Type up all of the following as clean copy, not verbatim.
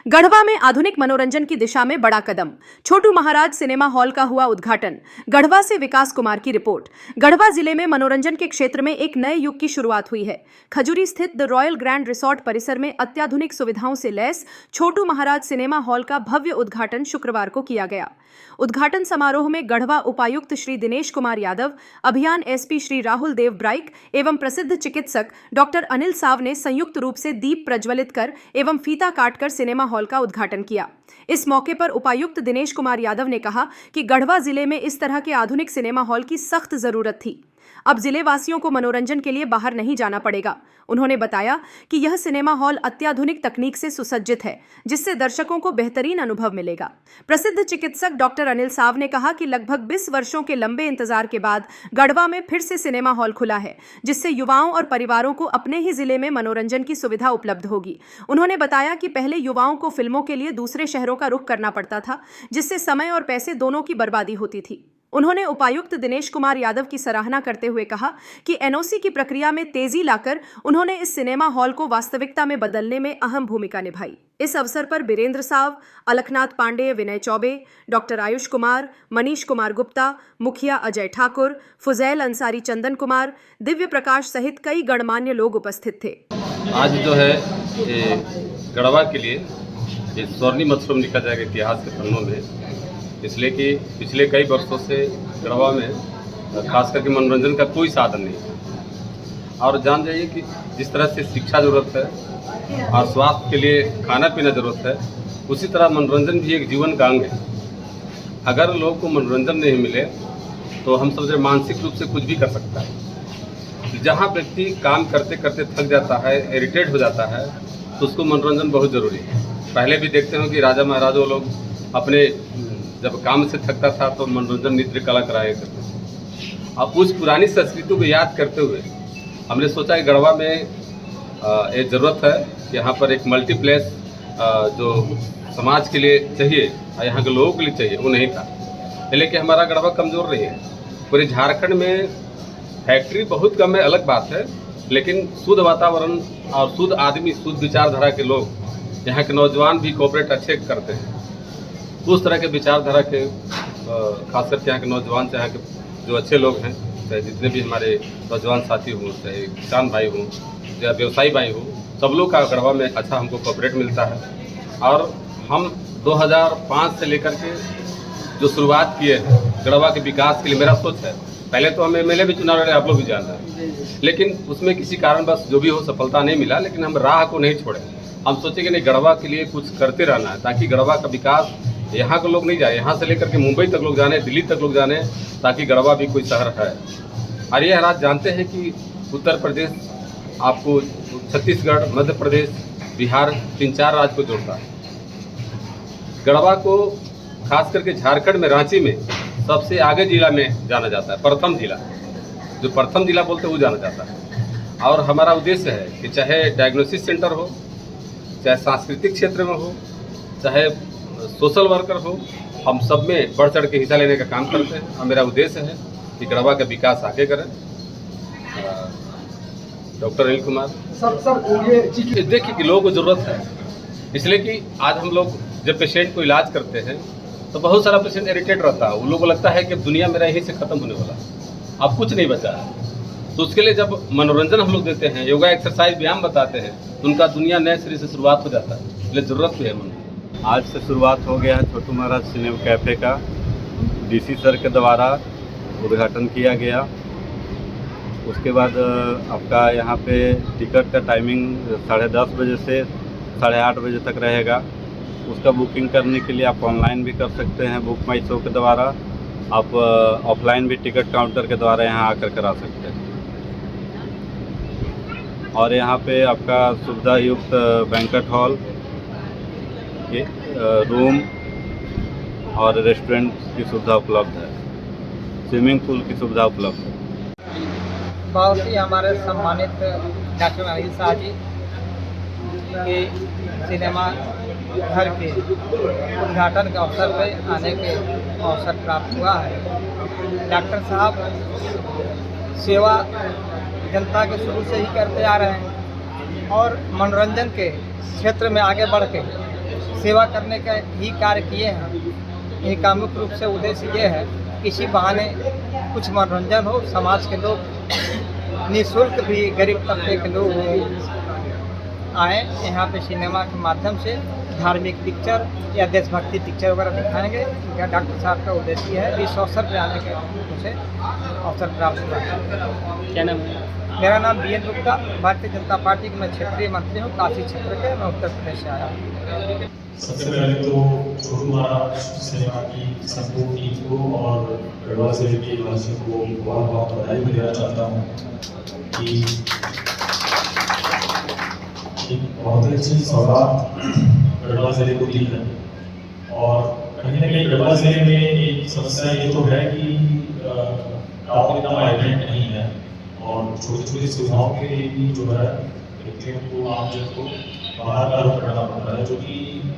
गढ़वा में आधुनिक मनोरंजन की दिशा में बड़ा कदम। छोटू महाराज सिनेमा हॉल का हुआ उद्घाटन। गढ़वा से विकास कुमार की रिपोर्ट। गढ़वा जिले में मनोरंजन के क्षेत्र में एक नए युग की शुरुआत हुई है। खजूरी स्थित द रॉयल ग्रैंड रिसोर्ट परिसर में अत्याधुनिक सुविधाओं से लैस छोटू महाराज सिनेमा हॉल का भव्य उद्घाटन शुक्रवार को किया गया। उद्घाटन समारोह में गढ़वा उपायुक्त श्री दिनेश कुमार यादव, अभियान एसपी श्री राहुल देव ब्राइक एवं प्रसिद्ध चिकित्सक डॉक्टर अनिल साव ने संयुक्त रूप से दीप प्रज्वलित कर एवं फीता काटकर सिनेमा हॉल का उद्घाटन किया। इस मौके पर उपायुक्त दिनेश कुमार यादव ने कहा कि गढ़वा जिले में इस तरह के आधुनिक सिनेमा हॉल की सख्त जरूरत थी। अब जिले वासियों को मनोरंजन के लिए बाहर नहीं जाना पड़ेगा। उन्होंने बताया कि यह सिनेमा हॉल अत्याधुनिक तकनीक से सुसज्जित है, जिससे दर्शकों को बेहतरीन अनुभव मिलेगा। प्रसिद्ध चिकित्सक डॉक्टर अनिल साव ने कहा कि लगभग 20 वर्षों के लंबे इंतजार के बाद गढ़वा में फिर से सिनेमा हॉल खुला है, जिससे युवाओं और परिवारों को अपने ही जिले में मनोरंजन की सुविधा उपलब्ध होगी। उन्होंने बताया कि पहले युवाओं को फिल्मों के लिए दूसरे शहरों का रुख करना पड़ता था, जिससे समय और पैसे दोनों की बर्बादी होती थी। उन्होंने उपायुक्त दिनेश कुमार यादव की सराहना करते हुए कहा कि एनओसी की प्रक्रिया में तेजी लाकर उन्होंने इस सिनेमा हॉल को वास्तविकता में बदलने में अहम भूमिका निभाई। इस अवसर पर बीरेंद्र साव, अलखनाथ पांडे, विनय चौबे, डॉक्टर आयुष कुमार, मनीष कुमार गुप्ता, मुखिया अजय ठाकुर, फुजैल अंसारी, चंदन कुमार, दिव्य प्रकाश सहित कई गणमान्य लोग उपस्थित थे। आज जो है गढ़वा के लिए ये स्वर्णिम अक्षर लिखा जाएगा इतिहास के पन्नों में, इसलिए कि पिछले कई वर्षों से गढ़वा में खास करके मनोरंजन का कोई साधन नहीं है। और जान जाइए कि जिस तरह से शिक्षा ज़रूरत है और स्वास्थ्य के लिए खाना पीना ज़रूरत है, उसी तरह मनोरंजन भी एक जीवन का अंग है। अगर लोगों को मनोरंजन नहीं मिले तो हम समझे मानसिक रूप से कुछ भी कर सकता है। जहाँ व्यक्ति काम करते करते थक जाता है, इरिटेट हो जाता है, तो उसको मनोरंजन बहुत ज़रूरी है। पहले भी देखते हो कि राजा महाराजों लोग अपने जब काम से थकता था तो मनोरंजन नृत्य कला कराया करते थे। अब उस पुरानी संस्कृति को याद करते हुए हमने सोचा कि गढ़वा में एक ज़रूरत है कि यहाँ पर एक मल्टीप्लेक्स जो समाज के लिए चाहिए और यहाँ के लोगों के लिए चाहिए, वो नहीं था। लेकिन हमारा गढ़वा कमज़ोर नहीं है। पूरे झारखंड में फैक्ट्री बहुत कम है, अलग बात है, लेकिन शुद्ध वातावरण और शुद्ध आदमी, शुद्ध विचारधारा के लोग, यहाँ के नौजवान भी कोऑपरेट अच्छे करते हैं। उस तरह के विचारधारा के खास करके यहाँ के नौजवान, चाहे के जो अच्छे लोग हैं, चाहे जितने भी हमारे नौजवान साथी हों, चाहे किसान भाई हों या व्यवसायी भाई हों, सब लोग का गढ़वा में अच्छा हमको कोऑपरेट मिलता है। और हम 2005 से लेकर के जो शुरुआत किए हैं गढ़वा के विकास के लिए, मेरा सोच है, पहले तो हम एमएलए भी चुनाव लड़े, आप लोग भी जान रहे हैं, लेकिन उसमें किसी कारण बस जो भी हो सफलता नहीं मिला, लेकिन हम राह को नहीं छोड़े। हम सोचे कि नहीं, गढ़वा के लिए कुछ करते रहना है, ताकि गढ़वा का विकास यहाँ के लोग नहीं जाए, यहाँ से लेकर के मुंबई तक लोग जाने, दिल्ली तक लोग जाने, ताकि गढ़वा भी कोई शहर है। और ये हालात जानते हैं कि उत्तर प्रदेश आपको छत्तीसगढ़, मध्य प्रदेश, बिहार, 3-4 राज्य को जोड़ता है। गढ़वा को खास करके झारखंड में, रांची में सबसे आगे जिला में जाना जाता है। प्रथम जिला, जो प्रथम जिला बोलते हैं, वो जाना जाता है। और हमारा उद्देश्य है कि चाहे डायग्नोसिस सेंटर हो, चाहे सांस्कृतिक क्षेत्र में हो, चाहे सोशल वर्कर हो, हम सब में बढ़ चढ़ के हिस्सा लेने का काम करते हैं। और मेरा उद्देश्य है कि गढ़वा का विकास आगे करें। डॉक्टर अनिल कुमार ये देखिए कि लोगों को ज़रूरत है, इसलिए कि आज हम लोग जब पेशेंट को इलाज करते हैं तो बहुत सारा पेशेंट इरिटेट रहता है। उन लोगों को लगता है कि दुनिया मेरा यहीं से ख़त्म होने वाला, अब कुछ नहीं बचा है। तो उसके लिए जब मनोरंजन हम लोग देते हैं, योगा, एक्सरसाइज, व्यायाम बताते हैं, तो उनका दुनिया नए सिरे से शुरुआत हो जाता है। इसलिए ज़रूरत भी है मनोरंजन। आज से शुरुआत हो गया है छोटू महाराज सिनेमा कैफ़े का। डीसी सर के द्वारा उद्घाटन किया गया। उसके बाद आपका यहाँ पे टिकट का टाइमिंग 10:30 बजे से 8:30 बजे तक रहेगा। उसका बुकिंग करने के लिए आप ऑनलाइन भी कर सकते हैं, बुक माई शो के द्वारा। आप ऑफलाइन भी टिकट काउंटर के द्वारा यहाँ आकर करा सकते हैं। और यहाँ पे आपका सुविधा युक्त बैंक्वेट हॉल, रूम और रेस्टोरेंट की सुविधा उपलब्ध है। स्विमिंग पूल की सुविधा उपलब्ध है। बहुत ही हमारे सम्मानित डॉक्टर अनिल शाह जी के सिनेमा घर के उद्घाटन के अवसर पर आने के अवसर प्राप्त हुआ है। डॉक्टर साहब सेवा जनता के शुरू से ही करते आ रहे हैं और मनोरंजन के क्षेत्र में आगे बढ़ के सेवा करने का ही कार्य किए हैं। इनका मुख्य रूप से उद्देश्य ये है किसी बहाने कुछ मनोरंजन हो, समाज के लोग निःशुल्क भी गरीब तबके के लोग आए यहाँ पे सिनेमा के माध्यम से धार्मिक पिक्चर या देशभक्ति पिक्चर वगैरह दिखाएंगे। क्या डॉक्टर साहब का उद्देश्य है इस अवसर पर आने के मुझे अवसर प्राप्त हुआ है। क्या नाम है? मेरा नाम बी.एन. गुप्ता, भारतीय जनता पार्टी के मैं क्षेत्रीय मंत्री हूँ, काशी क्षेत्र के, मैं उत्तर प्रदेश से आया हूँ। सबसे पहले तो छोटू महाराज सिनेमा की संपूर्ण टीम को और गढ़वा जिले के वासियों को बहुत बहुत बधाई भी देना चाहता हूँ कि एक बहुत ही अच्छी सौगात गढ़वा जिले को दी है। और कहीं ना कहीं गढ़वा जिले में एक समस्या ये तो है कि टाउन इतना वाइब्रेंट नहीं है और छोटी छोटी सुविधाओं के लिए भी जो है व्यक्तियों को आमजन को बाहर का रुख करना पड़ता है, जो कि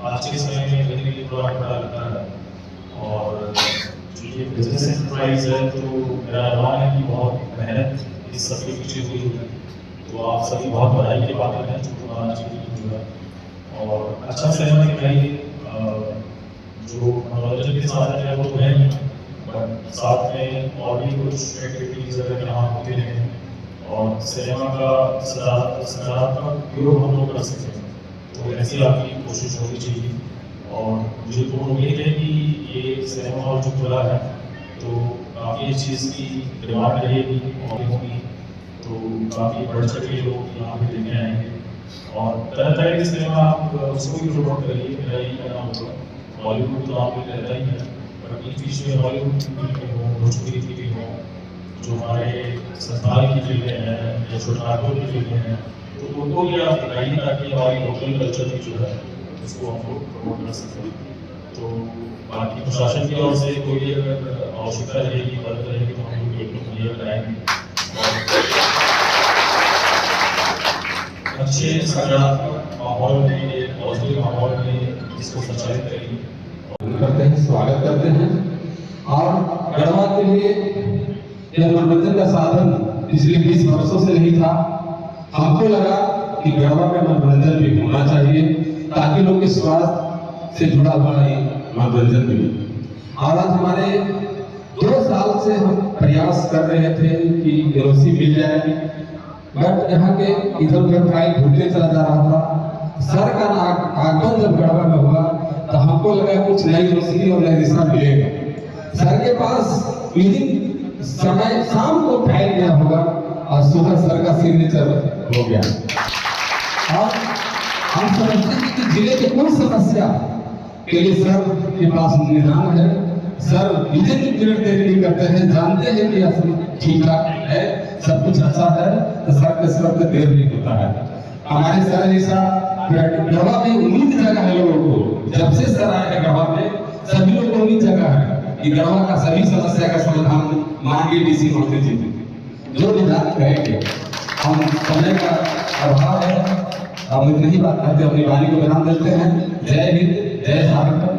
आज के समय में कहीं कहीं थोड़ा बड़ा लगता है। और जो ये बिजनेस एंटरप्राइज है तो मेरा अनुमान है कि बहुत मेहनत इस सब के पीछे हुई है। तो आप सभी बहुत बधाई के पात्र हैं छोटू महाराज की जो है। और अच्छा सिनेमा दिखाइए, जो मनोरंजन के साधन है वो तो है ही, बट साथ में और भी कुछ एक्टिविटीज अगर यहाँ होते हैं और सिनेमा का सकारात्मक उपयोग हम लोग कर सकते हैं तो ऐसी आपकी कोशिश होनी चाहिए। और मुझे पूर्ण उम्मीद है कि ये सिनेमा हॉल जो खुला है तो काफ़ी इस चीज़ की डिमांड रहेगी और होगी, तो काफ़ी बढ़ चढ़ के लोग यहाँ पे देखने आएंगे और तरह तरह के सिनेमा आप उसको भी प्रमोट करिए। मेरा यही कहना होगा, बॉलीवुड तो आप लोग रहता ही है, बट बीच बीच में हॉलीवुड की फिल्में हों, भोजपुरी की फिल्में हों, जो हमारे संस्थान की फिल्में हैं या छोटापुर की फिल्में हैं, तो उनको भी आप दिखाइए ताकि हमारी लोकल कल्चर की जो है उसको हम लोग प्रमोट कर सकें। तो बाकी प्रशासन की ओर से कोई भी अगर आवश्यकता रहेगी, मदद रहेगी तो हम लोग बिल्कुल ये बताएंगे और अच्छे सकारात्मक माहौल में, पॉजिटिव माहौल में इसको संचालित करेंगे करते हैं, स्वागत करते हैं। और गढ़वा के लिए यह मनोरंजन का साधन पिछले 20 वर्षों से नहीं था। हमको लगा कि गढ़वा में मनोरंजन भी होना चाहिए ताकि लोग के स्वास्थ्य से जुड़ा हुआ ही मनोरंजन मिले। और आज हमारे 2 साल से हम प्रयास कर रहे थे कि एलओसी मिल जाए, बट यहाँ के इधर उधर फाइल घूमते चला जा रहा था। सर का आगमन जब गढ़वा में हुआ तो हमको लगा कुछ नई रोशनी और नई दिशा मिलेगा। सर के पास मीटिंग समय शाम को फैल गया होगा और सुबह सर का सिग्नेचर हो गया। और हम समझते हैं कि जिले की कोई समस्या के लिए सर के पास निदान है। सर मिनट देरी नहीं करते हैं, जानते हैं कि ठीक ठाक है, सब कुछ अच्छा है, तो सर के सर पे देर नहीं होता है। हमारे सर जैसा गढ़वा में उम्मीद जगह है लोगों को। जब से सर आए हैं गढ़वा में सभी लोगों को उम्मीद जगह है कि गढ़वा का सभी समस्या का समाधान माननीय डीसी महोदय जी जो निदान करेंगे। हम समय का अभाव है, हम इतनी ही बात करते अपनी वाणी को विराम देते हैं। जय हिंद, जय भारत।